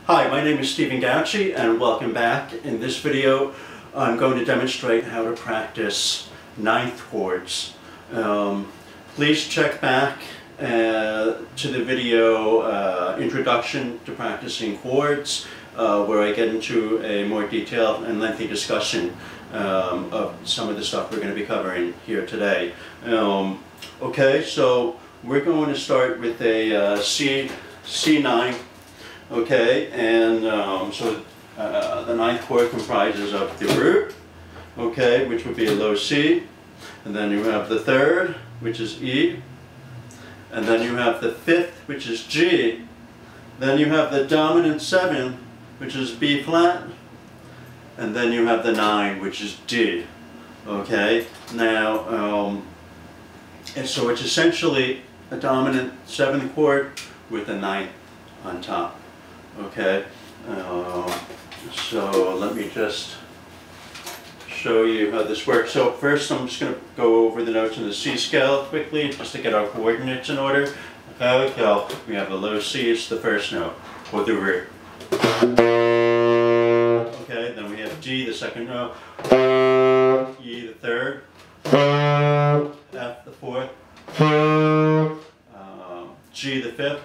Hi, my name is Stephen Gauci and welcome back. In this video I'm going to demonstrate how to practice ninth chords. Please check back to the video Introduction to Practicing Chords where I get into a more detailed and lengthy discussion of some of the stuff we're going to be covering here today. Okay, so we're going to start with a C9. Okay, and the ninth chord comprises of the root, okay, which would be a low C, and then you have the third, which is E, and then you have the fifth, which is G, then you have the dominant 7, which is B flat, and then you have the 9, which is D. Okay, now, and so it's essentially a dominant 7th chord with a 9th on top. Okay, so let me just show you how this works. So first I'm just going to go over the notes in the C scale quickly, just to get our coordinates in order. Okay, so we have the low C, it's the first note, or the root. Okay, then we have G, the second note, E, the third, F, the fourth, G, the fifth,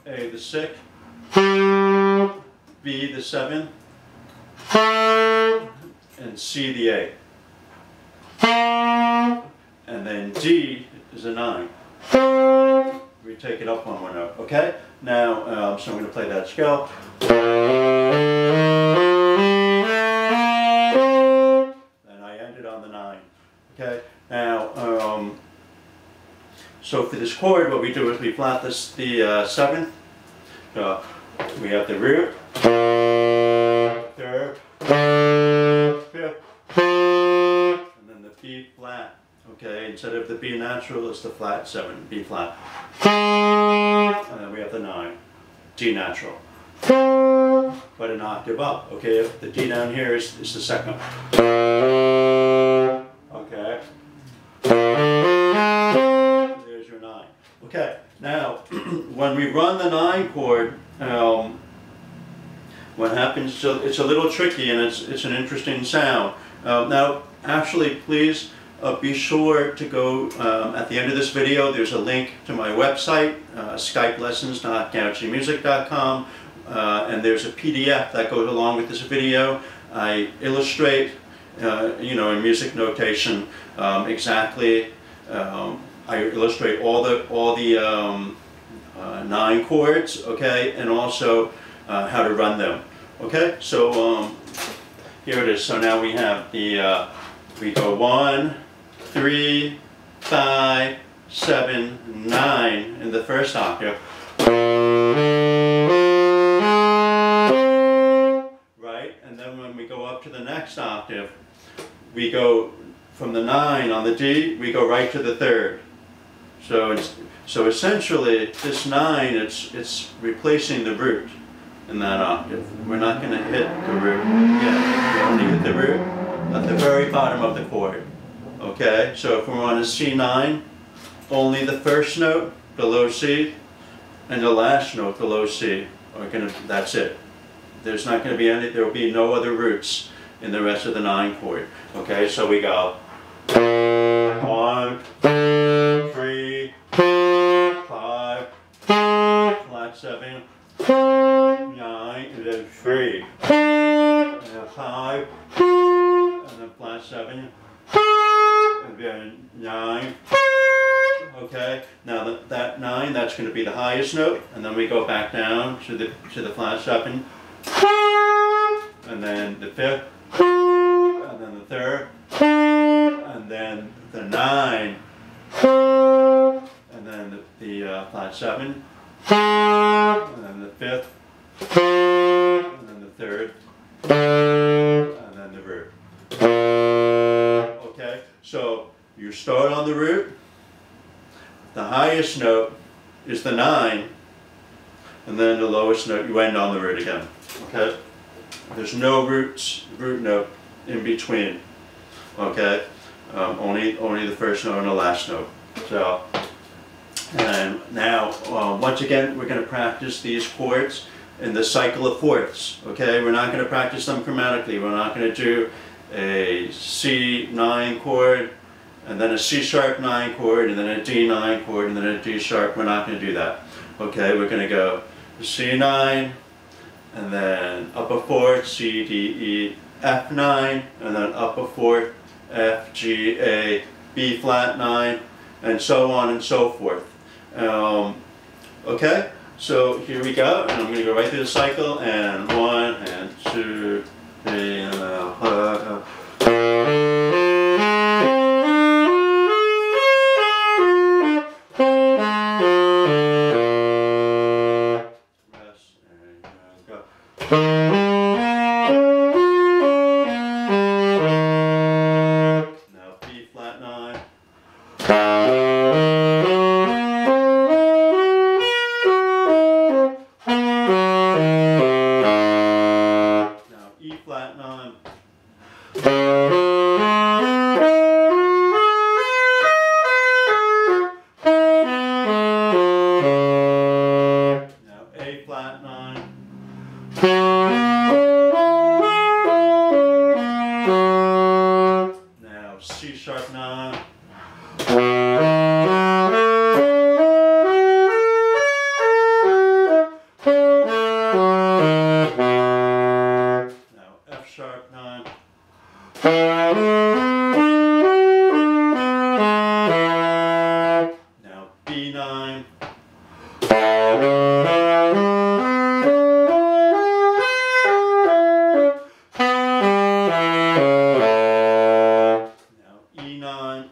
A, the sixth, B, the seventh, and C, the eighth. And then D is a 9. We take it up 1 note. Okay? Now, so I'm going to play that scale. And I ended on the 9. Okay? Now, so for this chord, what we do is we flat the 7th. We have the root, third, fifth, and then the B flat. Okay, instead of the B natural, it's the flat 7, B flat. And then we have the 9, D natural. But an octave up. Okay, the D down here is the second. Okay. There's your 9. Okay, now when we run the 9 chord, what happens, so it's a little tricky and it's an interesting sound. Now actually please be sure to go at the end of this video, there's a link to my website, skypelessons.gauchimusic.com, and there's a PDF that goes along with this video. I illustrate in music notation exactly, I illustrate all the 9 chords, okay, and also how to run them. Okay, so here it is. So now we have the we go 1, 3, 5, 7, 9 in the first octave. Right, and then when we go up to the next octave, we go from the 9 on the D, we go right to the third. So essentially, this 9, it's replacing the root in that octave. We're not going to hit the root yet. We only hit the root at the very bottom of the chord. Okay, so if we're on a C9, only the first note, the low C, and the last note, the low C, that's it. There's not going to be any, there will be no other roots in the rest of the 9 chord. Okay, so we go 1, 3, 5, flat 7, 9, and then 3, and then 5, and then flat 7, and then 9. Okay, now that 9, that's going to be the highest note, and then we go back down to the flat 7, and then the 5th, and then the 3rd, and then the 9, and then the flat 7, and then the 5th, and then the 3rd, and then the root. Okay, so you start on the root, the highest note is the 9, and then the lowest note, you end on the root again. Okay, there's no root note in between. Okay, only the first note and the last note. So And now, once again, we're going to practice these chords in the cycle of fourths, okay? We're not going to practice them chromatically. We're not going to do a C9 chord, and then a C-sharp 9 chord, and then a D9 chord, and then a D-sharp. We're not going to do that, okay? We're going to go C9, and then upper fourth, C, D, E, F9, and then upper fourth, F, G, A, B flat 9, and so on and so forth. Okay, so here we go, and I'm going to go right through the cycle, and 1 and 2, 3, and now B flat 9. Now E flat 9. Now A flat 9. Now C sharp 9. Now F sharp 9. Now B9. Now E9.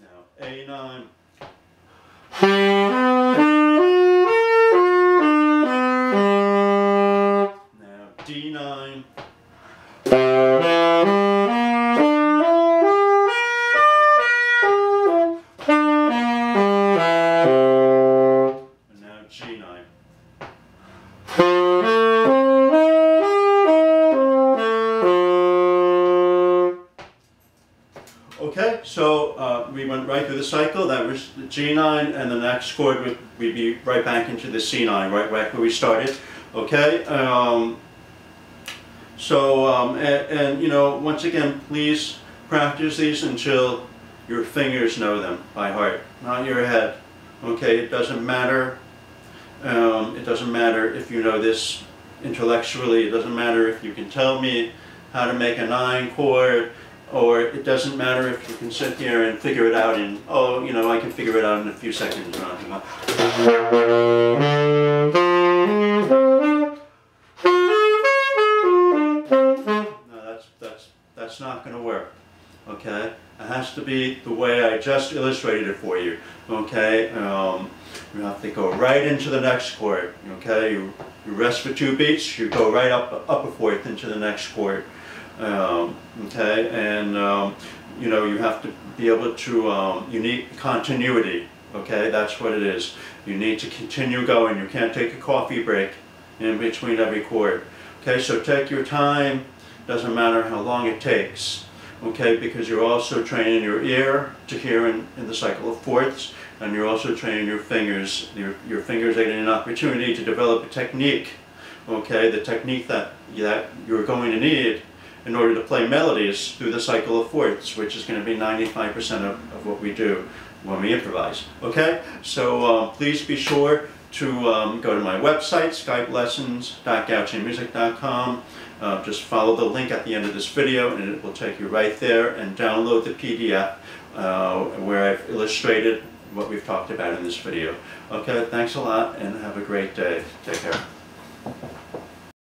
Now A9. Now D9. And now G9. Okay, so we went right through the cycle. That was the G9, and the next chord we'd be right back into the C9, right where we started. Okay, and you know, once again, please practice these until your fingers know them by heart, not your head. Okay, it doesn't matter. It doesn't matter if you know this intellectually. It doesn't matter if you can tell me how to make a 9 chord. Or it doesn't matter if you can sit here and figure it out in, oh, you know, I can figure it out in a few seconds. No, that's not going to work. Okay, it has to be the way I just illustrated it for you. Okay, you have to go right into the next chord. Okay, you rest for 2 beats. You go right upper fourth into the next chord. Okay, and you know, you have to be able to, you need continuity. Okay, that's what it is. You need to continue going. You can't take a coffee break in between every chord. Okay, so take your time. Doesn't matter how long it takes. Okay, because you're also training your ear to hear in the cycle of fourths, and you're also training your fingers. Your fingers are getting an opportunity to develop a technique. Okay, the technique that you're going to need in order to play melodies through the cycle of fourths, which is going to be 95% of what we do when we improvise. Okay, so please be sure to go to my website, skypelessons.gauchingmusic.com. Just follow the link at the end of this video, and it will take you right there, and download the PDF where I've illustrated what we've talked about in this video. Okay, thanks a lot, and have a great day. Take care.